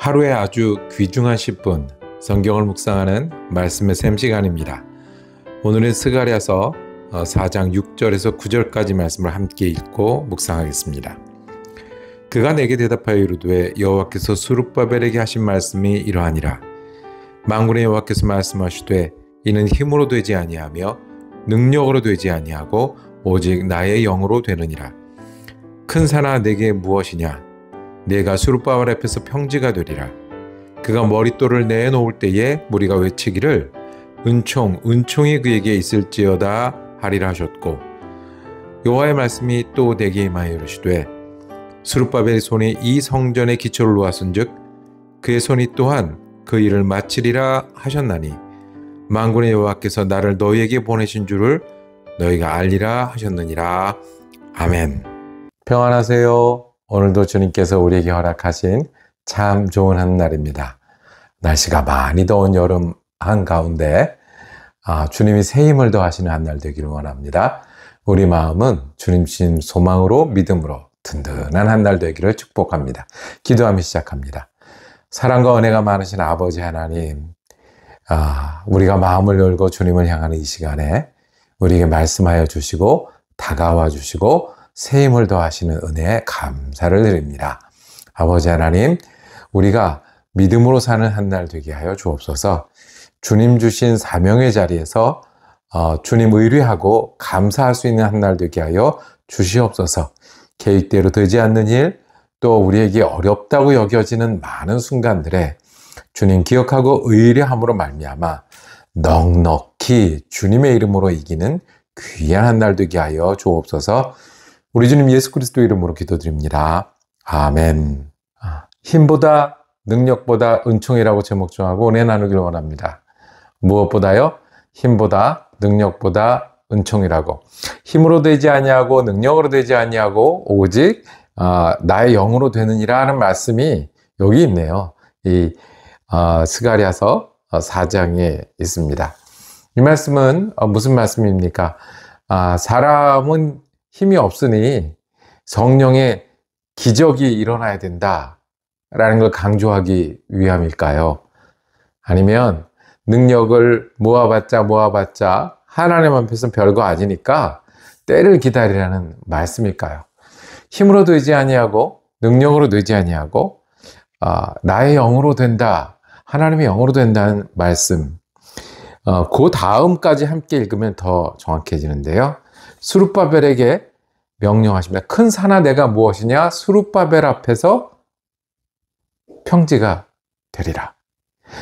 하루에 아주 귀중한 10분 성경을 묵상하는 말씀의 샘 시간입니다. 오늘은 스가랴서 4장 6절에서 9절까지 말씀을 함께 읽고 묵상하겠습니다. 그가 내게 대답하여 이르되 여호와께서 스룹바벨에게 하신 말씀이 이러하니라. 만군의 여호와께서 말씀하시되 이는 힘으로 되지 아니하며 능력으로 되지 아니하고 오직 나의 영으로 되느니라. 큰 산아 내게 무엇이냐? 내가 스룹바벨 앞에서 평지가 되리라. 그가 머릿돌을 내놓을 때에 무리가 외치기를 은총이 그에게 있을지어다 하리라 하셨고, 여호와의 말씀이 또 내게 임하여 이르시되 스룹바벨의 손에 이 성전의 기초를 놓았은즉 그의 손이 또한 그 일을 마치리라 하셨나니 만군의 여호와께서 나를 너희에게 보내신 줄을 너희가 알리라 하셨느니라. 아멘. 평안하세요. 오늘도 주님께서 우리에게 허락하신 참 좋은 한날입니다. 날씨가 많이 더운 여름 한가운데 주님이 새 힘을 더하시는 한날 되기를 원합니다. 우리 마음은 주님 주신 소망으로 믿음으로 든든한 한날 되기를 축복합니다. 기도하며 시작합니다. 사랑과 은혜가 많으신 아버지 하나님, 우리가 마음을 열고 주님을 향하는 이 시간에 우리에게 말씀하여 주시고 다가와 주시고 새 힘을 더하시는 은혜에 감사를 드립니다. 아버지 하나님, 우리가 믿음으로 사는 한날 되게 하여 주옵소서. 주님 주신 사명의 자리에서 주님 의뢰하고 감사할 수 있는 한날 되게 하여 주시옵소서. 계획대로 되지 않는 일, 또 우리에게 어렵다고 여겨지는 많은 순간들에 주님 기억하고 의뢰함으로 말미암아 넉넉히 주님의 이름으로 이기는 귀한 한날 되게 하여 주옵소서. 우리 주님 예수 그리스도 이름으로 기도드립니다. 아멘. 힘보다 능력보다 은총이라고 제목 정하고 은혜 나누길 원합니다. 무엇보다요? 힘보다 능력보다 은총이라고. 힘으로 되지 아니하고 능력으로 되지 아니하고 오직 나의 영으로 되느니라 하는 말씀이 여기 있네요. 이 스가랴서 4장에 있습니다. 이 말씀은 무슨 말씀입니까? 사람은 힘이 없으니 성령의 기적이 일어나야 된다라는 걸 강조하기 위함일까요? 아니면 능력을 모아봤자 하나님 앞에서는 별거 아니니까 때를 기다리라는 말씀일까요? 힘으로 되지 아니하고 능력으로 되지 아니하고 나의 영으로 된다, 하나님의 영으로 된다는 말씀, 그 다음까지 함께 읽으면 더 정확해지는데요. 스룹바벨에게 명령하십니다. 큰 산아 내가 무엇이냐? 스룹바벨 앞에서 평지가 되리라.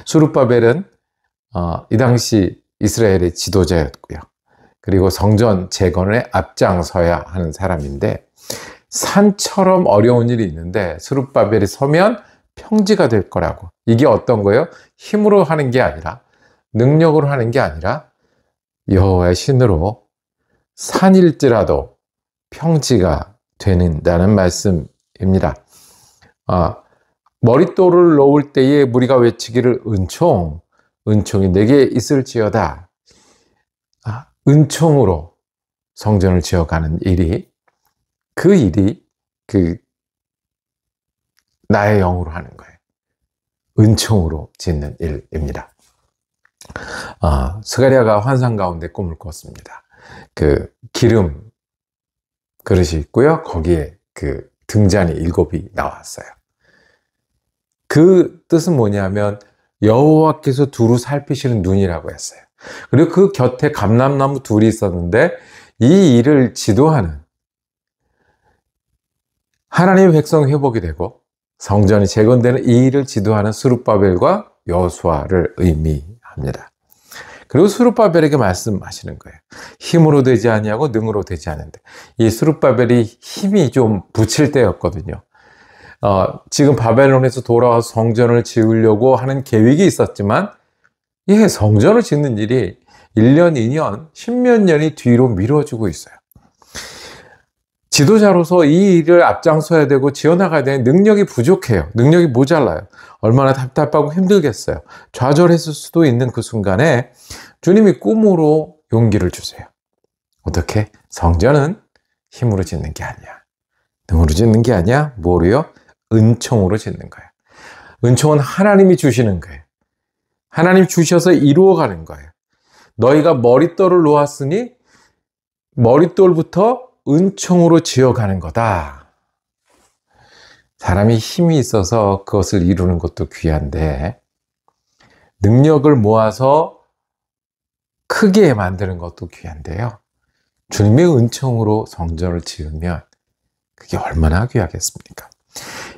스룹바벨은 이 당시 이스라엘의 지도자였고요. 그리고 성전 재건에 앞장서야 하는 사람인데, 산처럼 어려운 일이 있는데 스룹바벨이 서면 평지가 될 거라고. 이게 어떤 거예요? 힘으로 하는 게 아니라, 능력으로 하는 게 아니라 여호와의 신으로 산일지라도 평지가 되는다는 말씀입니다. 머릿돌을 놓을 때에 무리가 외치기를 은총이 내게 있을지어다. 은총으로 성전을 지어가는 일이, 그 일이 나의 영으로 하는 거예요. 은총으로 짓는 일입니다. 스가랴가 환상 가운데 꿈을 꿨습니다. 기름 그릇이 있고요. 거기에 등잔이 7이 나왔어요. 그 뜻은 뭐냐면 여호와께서 두루 살피시는 눈이라고 했어요. 그리고 그 곁에 감람나무 둘이 있었는데 이 일을 지도하는, 하나님의 백성 회복이 되고 성전이 재건되는 이 일을 지도하는 스룹바벨과 여호수아를 의미합니다. 그리고 스룹바벨에게 말씀하시는 거예요. 힘으로 되지 아니하고 능으로 되지 않는데, 이 스룹바벨이 힘이 좀 붙일 때였거든요. 지금 바벨론에서 돌아와서 성전을 지으려고 하는 계획이 있었지만, 성전을 짓는 일이 1년, 2년, 10몇 년이 뒤로 미뤄지고 있어요. 지도자로서 이 일을 앞장서야 되고 지어나가야 되는 능력이 부족해요. 능력이 모자라요. 얼마나 답답하고 힘들겠어요. 좌절했을 수도 있는 그 순간에 주님이 꿈으로 용기를 주세요. 어떻게? 성전은 힘으로 짓는 게 아니야. 능으로 짓는 게 아니야. 뭐로요? 은총으로 짓는 거예요. 은총은 하나님이 주시는 거예요. 하나님 주셔서 이루어가는 거예요. 너희가 머릿돌을 놓았으니 머릿돌부터 은총으로 지어가는 거다. 사람이 힘이 있어서 그것을 이루는 것도 귀한데 능력을 모아서 크게 만드는 것도 귀한데요. 주님의 은총으로 성전을 지으면 그게 얼마나 귀하겠습니까?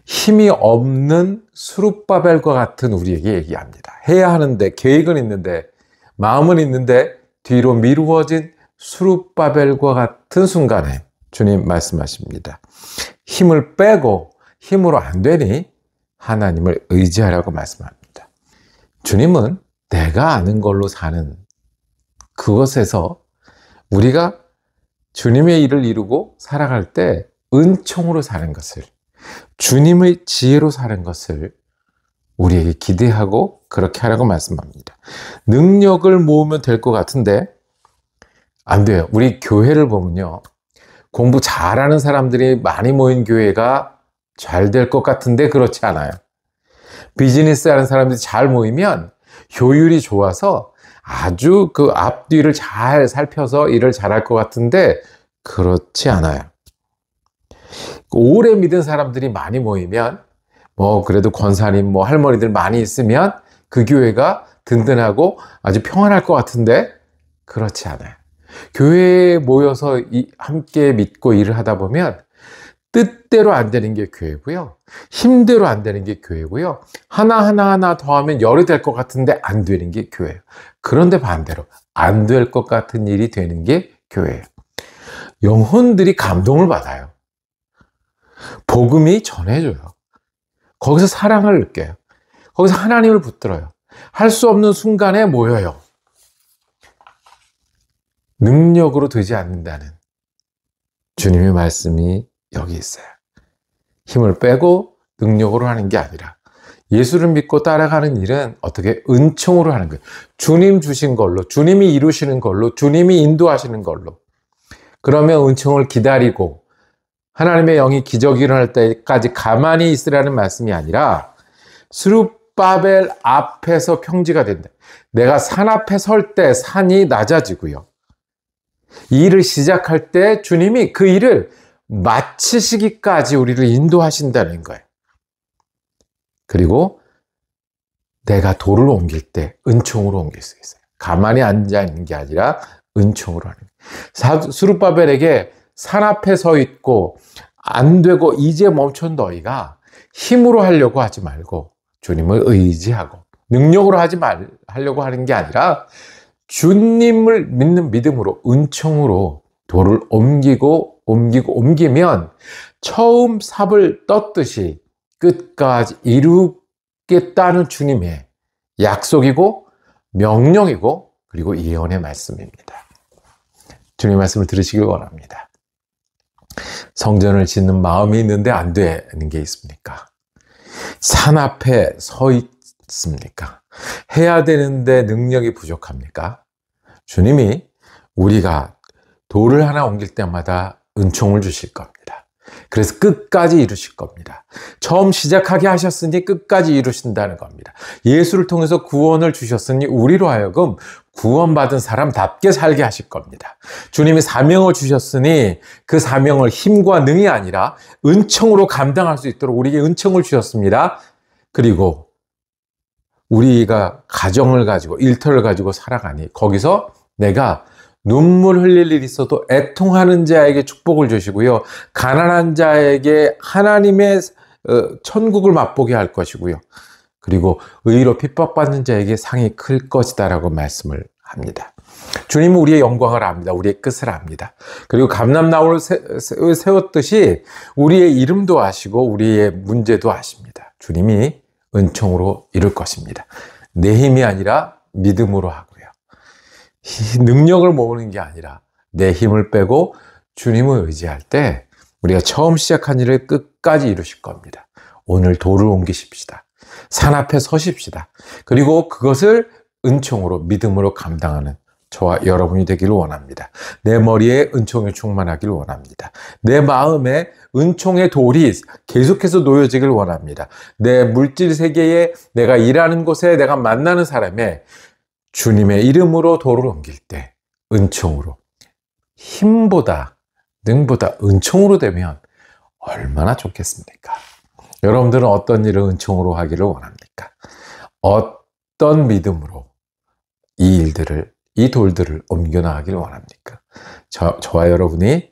힘이 없는 스룹바벨과 같은 우리에게 얘기합니다. 해야 하는데 계획은 있는데 마음은 있는데 뒤로 미루어진 스룹바벨과 같은 순간에 주님 말씀하십니다. 힘을 빼고 힘으로 안 되니 하나님을 의지하라고 말씀합니다. 주님은 내가 아는 걸로 사는 그것에서 우리가 주님의 일을 이루고 살아갈 때 은총으로 사는 것을, 주님의 지혜로 사는 것을 우리에게 기대하고 그렇게 하라고 말씀합니다. 능력을 모으면 될 것 같은데 안 돼요. 우리 교회를 보면요, 공부 잘하는 사람들이 많이 모인 교회가 잘 될 것 같은데 그렇지 않아요. 비즈니스 하는 사람들이 잘 모이면 효율이 좋아서 아주 그 앞뒤를 잘 살펴서 일을 잘할 것 같은데 그렇지 않아요. 오래 믿은 사람들이 많이 모이면 그래도 권사님 할머니들 많이 있으면 그 교회가 든든하고 아주 평안할 것 같은데 그렇지 않아요. 교회에 모여서 함께 믿고 일을 하다 보면 뜻대로 안 되는 게 교회고요, 힘대로 안 되는 게 교회고요, 하나 더하면 열이 될 것 같은데 안 되는 게 교회예요. 그런데 반대로 안 될 것 같은 일이 되는 게 교회예요. 영혼들이 감동을 받아요. 복음이 전해져요. 거기서 사랑을 느껴요. 거기서 하나님을 붙들어요. 할 수 없는 순간에 모여요. 능력으로 되지 않는다는 주님의 말씀이 여기 있어요. 힘을 빼고 능력으로 하는 게 아니라 예수를 믿고 따라가는 일은 어떻게 은총으로 하는 거예요. 주님 주신 걸로, 주님이 이루시는 걸로, 주님이 인도하시는 걸로. 그러면 은총을 기다리고 하나님의 영이 기적이 일어날 때까지 가만히 있으라는 말씀이 아니라 스룹바벨 앞에서 평지가 된다. 내가 산 앞에 설 때 산이 낮아지고요, 이 일을 시작할 때 주님이 그 일을 마치시기까지 우리를 인도하신다는 거예요. 그리고 내가 돌을 옮길 때 은총으로 옮길 수 있어요. 가만히 앉아 있는 게 아니라 은총으로 하는 거예요. 스룹바벨에게 산 앞에 서 있고 안 되고 이제 멈춘 너희가 힘으로 하려고 하지 말고 주님을 의지하고 능력으로 하려고 하는 게 아니라 주님을 믿는 믿음으로 은총으로 돌을 옮기면 처음 삽을 떴듯이 끝까지 이루겠다는 주님의 약속이고 명령이고 그리고 예언의 말씀입니다. 주님의 말씀을 들으시길 원합니다. 성전을 짓는 마음이 있는데 안 되는 게 있습니까? 산 앞에 서 있습니까? 해야 되는데 능력이 부족합니까? 주님이 우리가 돌을 하나 옮길 때마다 은총을 주실 겁니다. 그래서 끝까지 이루실 겁니다. 처음 시작하게 하셨으니 끝까지 이루신다는 겁니다. 예수를 통해서 구원을 주셨으니 우리로 하여금 구원받은 사람답게 살게 하실 겁니다. 주님이 사명을 주셨으니 그 사명을 힘과 능이 아니라 은총으로 감당할 수 있도록 우리에게 은총을 주셨습니다. 그리고 우리가 가정을 가지고 일터를 가지고 살아가니 거기서 내가 눈물 흘릴 일이 있어도 애통하는 자에게 축복을 주시고요, 가난한 자에게 하나님의 천국을 맛보게 할 것이고요, 그리고 의로 핍박받는 자에게 상이 클 것이다 라고 말씀을 합니다. 주님은 우리의 영광을 압니다. 우리의 끝을 압니다. 그리고 감람나무를 세웠듯이 우리의 이름도 아시고 우리의 문제도 아십니다. 주님이 은총으로 이룰 것입니다. 내 힘이 아니라 믿음으로 하고요, 능력을 모으는 게 아니라 내 힘을 빼고 주님을 의지할 때 우리가 처음 시작한 일을 끝까지 이루실 겁니다. 오늘 돌을 옮기십시다. 산 앞에 서십시다. 그리고 그것을 은총으로 믿음으로 감당하는 저와 여러분이 되기를 원합니다. 내 머리에 은총이 충만하기를 원합니다. 내 마음에 은총의 돌이 계속해서 놓여지길 원합니다. 내 물질 세계에, 내가 일하는 곳에, 내가 만나는 사람에 주님의 이름으로 돌을 옮길 때 은총으로, 힘보다 능보다 은총으로 되면 얼마나 좋겠습니까? 여러분들은 어떤 일을 은총으로 하기를 원합니까? 어떤 믿음으로 이 일들을, 이 돌들을 옮겨나가기를 원합니까? 저와 여러분이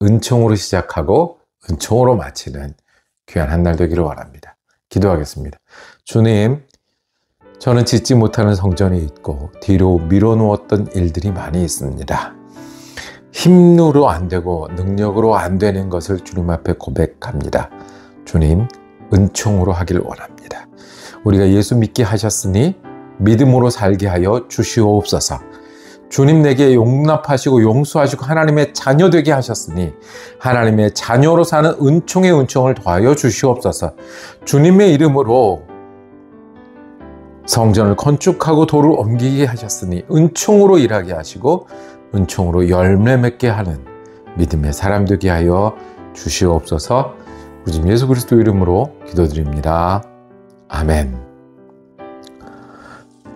은총으로 시작하고 은총으로 마치는 귀한 한 날 되기를 원합니다. 기도하겠습니다. 주님, 저는 짓지 못하는 성전이 있고 뒤로 밀어놓았던 일들이 많이 있습니다. 힘으로 안 되고 능력으로 안 되는 것을 주님 앞에 고백합니다. 주님, 은총으로 하기를 원합니다. 우리가 예수 믿게 하셨으니 믿음으로 살게 하여 주시옵소서. 주님 내게 용납하시고 용서하시고 하나님의 자녀 되게 하셨으니 하나님의 자녀로 사는 은총의 은총을 더하여 주시옵소서. 주님의 이름으로 성전을 건축하고 돌을 옮기게 하셨으니 은총으로 일하게 하시고 은총으로 열매 맺게 하는 믿음의 사람 되게 하여 주시옵소서. 우리 주 예수 그리스도 이름으로 기도드립니다. 아멘.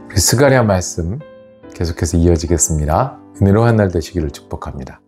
우리 스가랴 말씀 계속해서 이어지겠습니다. 은혜로운 한 날 되시기를 축복합니다.